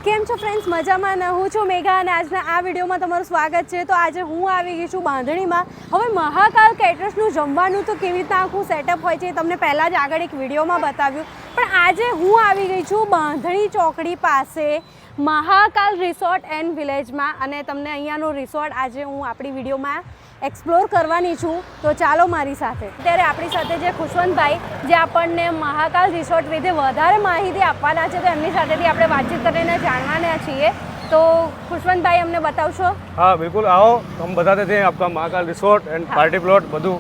કેમ છો ફ્રેન્ડ્સ? મજામાં ને? હું છું મેઘા અને આજના આ વિડીયોમાં તમારું સ્વાગત છે. તો આજે હું આવી ગઈ છું બાંધણીમાં. હવે મહાકાલ કેટરર્સનું જમવાનું તો કેવી રીતના આખું સેટઅપ હોય છે તમને પહેલાં જ આગળ એક વિડીયોમાં બતાવ્યું, પણ આજે હું આવી ગઈ છું બાંધણી ચોકડી પાસે મહાકાલ રિસોર્ટ એન્ડ વિલેજમાં, અને તમને અહીંયાનો રિસોર્ટ આજે હું આપણી વિડીયોમાં એક્સપ્લોર કરવાની છું. તો ચાલો મારી સાથે. અત્યારે આપણી સાથે જે ખુશવંતભાઈ જે આપણને મહાકાલ રિસોર્ટ વિશે વધારે માહિતી આપવાના છે, તો એમની સાથેથી આપણે વાતચીત કરીને જાણવાના છીએ. તો ખુશવંતભાઈ અમને બતાવશો? हाँ बिल्कुल, आओ हम बताते थे आपका Mahakal resort and party plot બધું.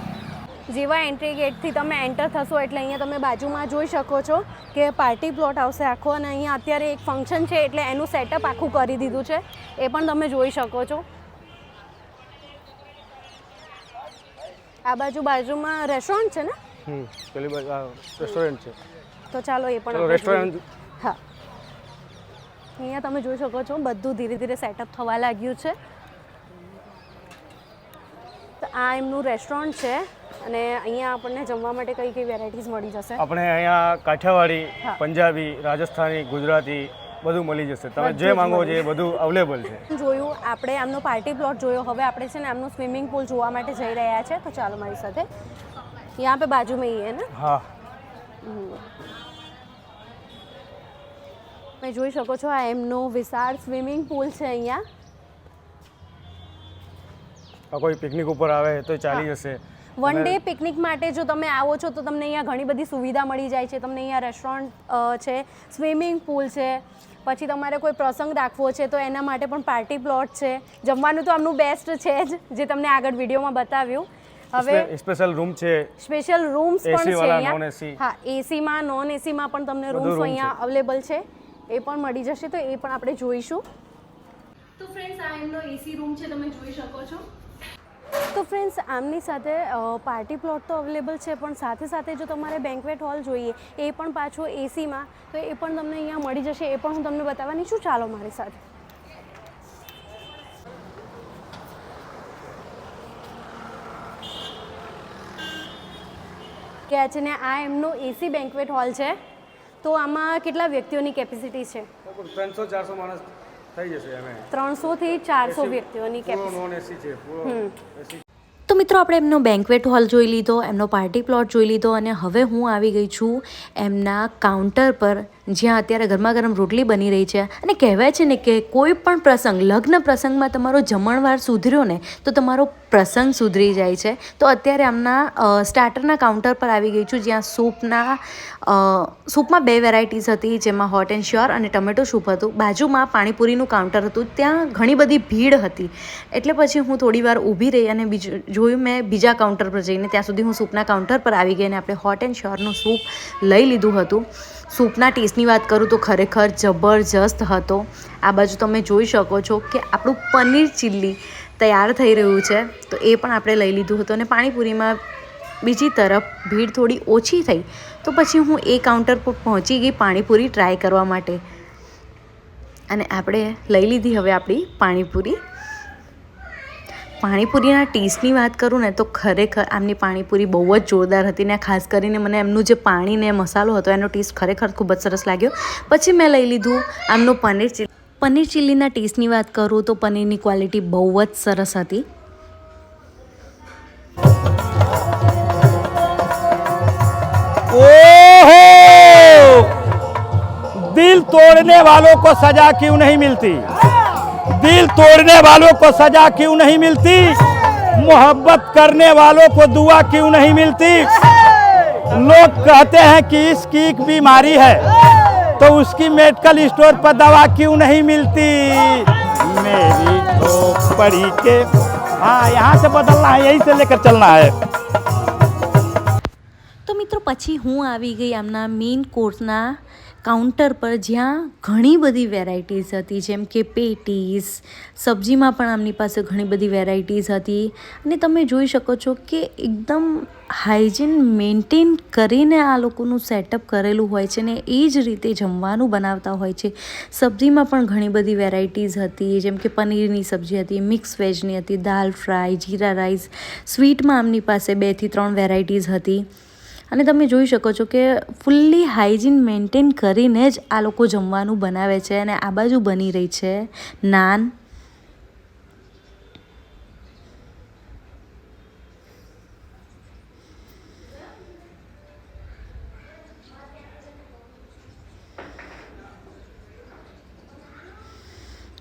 જેવા એન્ટ્રી ગેટથી તમે એન્ટર થશો એટલે અહીંયા તમે બાજુમાં જોઈ શકો છો કે પાર્ટી પ્લોટ આવશે આખો, અને અહીંયા અત્યારે એક ફંક્શન છે એટલે એનું સેટઅપ આખું કરી દીધું છે, એ પણ તમે જોઈ શકો છો. આ બાજુમાં રેસ્ટોરન્ટ છે ને? પેલી બાજુ રેસ્ટોરન્ટ છે, તો ચાલો એ પણ રેસ્ટોરન્ટ. હા, અહીંયા તમે જોઈ શકો છો બધું ધીરે ધીરે સેટઅપ થવા લાગ્યું છે. તો આ એમનું રેસ્ટોરન્ટ છે અને અહીંયા આપણને જમવા માટે કઈ કઈ વેરાયટીઝ મળી જશે? આપણે અહીંયા કાઠિયાવાડી, પંજાબી, રાજસ્થાની, ગુજરાતી બધું મળી જશે. તમે જે માંગો છો એ બધું અવેલેબલ છે. જોયું આપણે આમનો પાર્ટી પ્લોટ જોયો, હવે આપણે છે ને આમનું સ્વિમિંગ પૂલ જોવા માટે જઈ રહ્યા છે. તો ચાલો મારી સાથે. यहाँ पे बाजू में ही है ना? हाँ, તમે જોઈ શકો છો આ એમનો વિશાળ સ્વિમિંગ પૂલ છે. અહીંયા કોઈ પિકનિક ઉપર આવે તો ચાલી જશે. વન ડે પિકનિક માટે જો તમે આવો છો તો તમને અહીંયા ઘણી બધી સુવિધા મળી જાય છે. તમને અહીંયા રેસ્ટોરન્ટ છે, સ્વિમિંગ પૂલ છે, પછી તમારે કોઈ પ્રસંગ રાખવો છે તો એના માટે પણ પાર્ટી પ્લોટ છે. જમવાનું તો આમનું બેસ્ટ છે જ, જે તમને આગળ વિડીયોમાં બતાવ્યું. હવે સ્પેશિયલ રૂમ છે, સ્પેશિયલ રૂમ્સ પણ છે અહીંયા. એસી. હા, એસીમાં, નોન એસીમાં પણ તમને રૂમ્સ અહીંયા અવેલેબલ છે, એ પણ મળી જશે. તો એ પણ આપણે જોઈશું. તો ફ્રેન્ડ્સ, આ એમનો એસી રૂમ છે, તમે જોઈ શકો છો. તો ફ્રેન્ડ્સ, આમની સાથે પાર્ટી પ્લોટ તો અવેલેબલ છે, પણ સાથે સાથે જો તમારે બેન્ક્વેટ હોલ જોઈએ એ પણ પાછો એસીમાં, તો એ પણ તમને અહીંયા મળી જશે. એ પણ હું તમને બતાવવાની છું. ચાલો મારી સાથે. કે છે ને આ એમનો એસી બેન્ક્વેટ હોલ છે. તો આમાં કેટલા વ્યક્તિઓની કેપેસિટી છે? 300-400 માણસ થઈ જશે. અમે 300 થી 400 વ્યક્તિઓની કેપેસિટી. નોન એસી છે, પૂરો એસી. તો મિત્રો, આપણે એમનો બેન્ક્વેટ હોલ જોઈ લીધો, એમનો પાર્ટી પ્લોટ જોઈ લીધો, અને હવે હું આવી ગઈ છું એમના કાઉન્ટર પર, જ્યાં અત્યારે ગરમા ગરમ રોટલી બની રહી છે. અને કહેવાય છે ને કે કોઈ પણ પ્રસંગ, લગ્ન પ્રસંગમાં તમારો જમણવાર સુધર્યો ને તો તમારો પ્રસંગ સુધરી જાય છે. તો અત્યારે આમના સ્ટાર્ટરના કાઉન્ટર પર આવી ગઈ છું, જ્યાં સૂપમાં 2 વેરાયટીઝ હતી, જેમાં હોટ એન્ડ શ્યોર અને ટમેટો સૂપ હતું. બાજુમાં પાણીપુરીનું કાઉન્ટર હતું. ત્યાં ઘણી બધી ભીડ હતી, એટલે પછી હું થોડી વાર ઊભી રહી અને જોયું મેં બીજા કાઉન્ટર પર જઈને. ત્યાં સુધી હું સૂપના કાઉન્ટર પર આવી ગઈ અને આપણે હોટ એન્ડ શ્યોરનું સૂપ લઈ લીધું હતું. સૂપના ટેસ્ટની વાત કરું તો ખરેખર જબરજસ્ત હતો. આ બાજુ તમે જોઈ શકો છો કે આપણું પનીર ચીલ્લી તૈયાર થઈ રહ્યું છે, તો એ પણ આપણે લઈ લીધું હતું. અને પાણીપુરીમાં બીજી તરફ ભીડ થોડી ઓછી થઈ, તો પછી હું એ કાઉન્ટર પર પહોંચી ગઈ પાણીપુરી ટ્રાય કરવા માટે, અને આપણે લઈ લીધી હવે આપણી પાણીપુરી. પાણીપુરીના ટેસ્ટની વાત કરું ને તો ખરેખર આમની પાણીપુરી બહુ જ જોરદાર હતી, ને ખાસ કરીને મને એમનું જે પાણી ને મસાલો હતો એનો ટેસ્ટ ખરેખર ખૂબ જ સરસ લાગ્યો. પછી મેં લઈ લીધું આમનું પનીર ચીલ્લી. પનીર ચીલ્લીના ટેસ્ટની વાત કરું તો પનીરની ક્વોલિટી બહુ જ સરસ હતી. ओहो! दिल तोड़ने वालों को सजा क्यों नहीं मिलती? दिल तोड़ने वालों को सजा क्यों नहीं मिलती? मोहब्बत करने वालों को दुआ क्यों नहीं मिलती? लोग कहते हैं कि इसकी एक बीमारी है तो उसकी मेडिकल स्टोर पर दवा क्यों नहीं मिलती? मेरी झोपड़ी के, हाँ, यहाँ से बदलना है, यहीं से लेकर चलना है. તો મિત્રો, પછી હું આવી ગઈ આમના મેઇન કોર્સના કાઉન્ટર પર, જ્યાં ઘણી બધી વેરાયટીઝ હતી, જેમ કે પેટીસ, સબ્જીમાં પણ આમની પાસે ઘણી બધી વેરાયટીઝ હતી. અને તમે જોઈ શકો છો કે એકદમ હાઇજીન મેન્ટેન કરીને આ લોકોનું સેટઅપ કરેલું હોય છે, ને એ જ રીતે જમવાનું બનાવતા હોય છે. સબ્જીમાં પણ ઘણી બધી વેરાયટીઝ હતી, જેમ કે પનીરની સબ્જી હતી, મિક્સ વેજની હતી, દાલ ફ્રાય, જીરા રાઈસ. સ્વીટમાં આમની પાસે 2 થી 3 વેરાયટીઝ હતી. અને તમે જોઈ શકો છો કે ફૂલ્લી હાઇજીન મેન્ટેન કરીને જ આ લોકો જમવાનું બનાવે છે. અને આ બાજુ બની રહી છે નાન.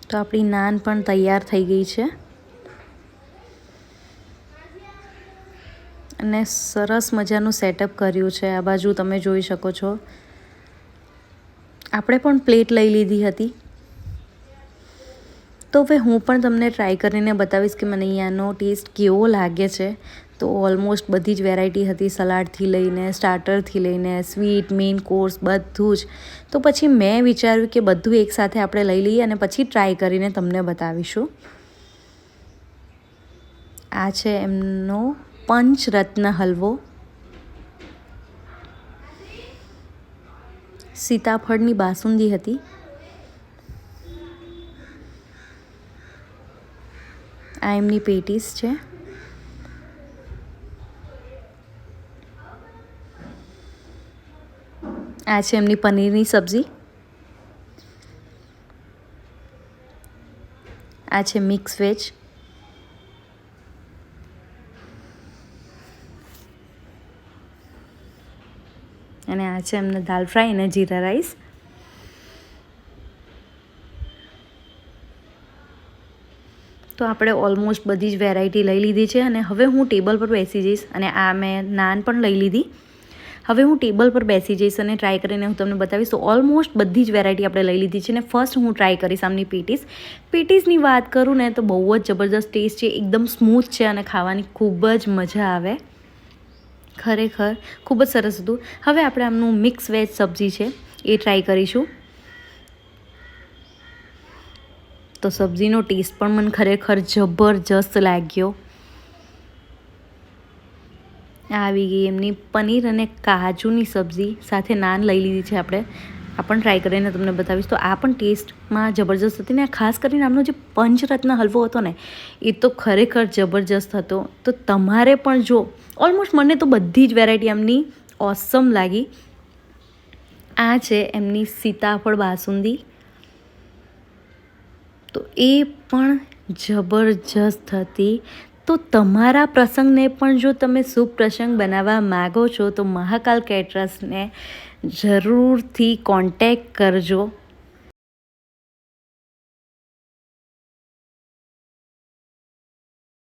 તો આપણી નાન પણ તૈયાર થઈ ગઈ છે અને સરસ મજાનું સેટઅપ કર્યું છે. આ બાજુ તમે જોઈ શકો છો આપણે પણ પ્લેટ લઈ લીધી હતી. તો હવે હું પણ તમને ટ્રાય કરીને બતાવીશ કે મને અહીંયાનો ટેસ્ટ કેવો લાગે છે. તો ઓલમોસ્ટ બધી જ વેરાયટી હતી, સલાડથી લઈને સ્ટાર્ટરથી લઈને સ્વીટ, મેઇન કોર્સ બધું જ. તો પછી મેં વિચાર્યું કે બધું એકસાથે આપણે લઈ લઈએ અને પછી ટ્રાય કરીને તમને બતાવીશું. આ છે એમનો પંચરત્ન હલવો. સીતાફળની બાસુંદી હતી. આ એમની પેટીસ છે. આ છે એમની પનીરની સબ્જી. આ છે મિક્સ વેજ. અને આ છે એમને દાલ ફ્રાય અને જીરા રાઈસ. તો આપણે ઓલમોસ્ટ બધી જ વેરાયટી લઈ લીધી છે અને હવે હું ટેબલ પર બેસી જઈશ. અને આ મેં નાન પણ લઈ લીધી. હવે હું ટેબલ પર બેસી જઈશ અને ટ્રાય કરીને હું તમને બતાવીશ. તો ઓલમોસ્ટ બધી જ વેરાયટી આપણે લઈ લીધી છે. અને ફર્સ્ટ હું ટ્રાય કરીશ આમની પેટીસ. પેટીસની વાત કરું ને તો બહુ જ જબરદસ્ત ટેસ્ટ છે, એકદમ સ્મૂથ છે અને ખાવાની ખૂબ જ મજા આવે. ખરેખર ખૂબ જ સરસ હતું. હવે આપણે આમનું મિક્સ વેજ સબ્જી છે એ ટ્રાય કરીશું. તો સબ્જીનો ટેસ્ટ પણ મને ખરેખર જબરજસ્ત લાગ્યો. આવી ગઈ એમની પનીર અને કાજુની સબ્જી સાથે નાન લઈ લીધી છે આપણે. આ પણ ટ્રાય કરીને તમને બતાવીશ. તો આ પણ ટેસ્ટમાં જબરજસ્ત હતી. ને ખાસ કરીને આમનો જે પંચરત્ન હલવો હતો ને એ તો ખરેખર જબરજસ્ત હતો. તો તમારે પણ જો ઓલમોસ્ટ મને તો બધી જ વેરાયટી એમની ઓસમ લાગી. આ છે એમની સીતાફળ બાસુંદી. તો એ પણ જબરજસ્ત હતી. તો તમારા પ્રસંગને પણ જો તમે શુભ પ્રસંગ બનાવવા માગો છો તો મહાકાલ કેટરર્સને જરૂરથી કોન્ટેક્ટ કરજો.